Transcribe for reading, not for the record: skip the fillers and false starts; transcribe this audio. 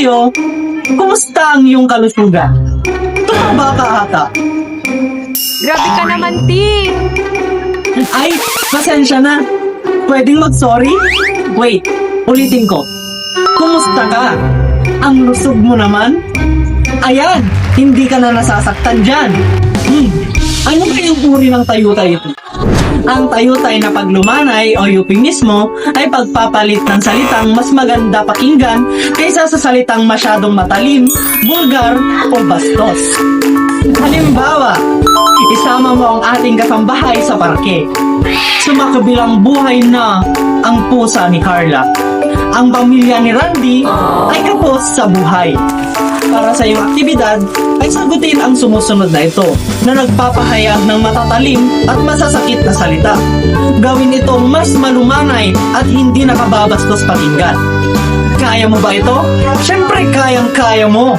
sa'yo, kumusta ang iyong kalusugan? Tumaba ka ata. Grabe ka naman, Ti. Ay, pasensya na. Pwedeng mag-sorry? Wait, ulitin ko. Kumusta ka? Ang lusog mo naman? Ayan, hindi ka na nasasaktan dyan. Ano ba yung uri ng tayutay ito? Ang tayutay na paglumanay o euphemismo ay pagpapalit ng salitang mas maganda pakinggan kaysa sa salitang masyadong matalim, bulgar o bastos. Halimbawa, isama mo ang ating kasambahay sa parke. Sumakabilang buhay na ang pusa ni Carla. Ang pamilya ni Randy ay kapos sa buhay. Para sa iyong aktibidad, ay sagutin ang sumusunod na ito na nagpapahayag ng matatalim at masasakit na salita. Gawin itong mas malumanay at hindi nakababastos pakinggan. Kaya mo ba ito? Siyempre kayang-kaya mo!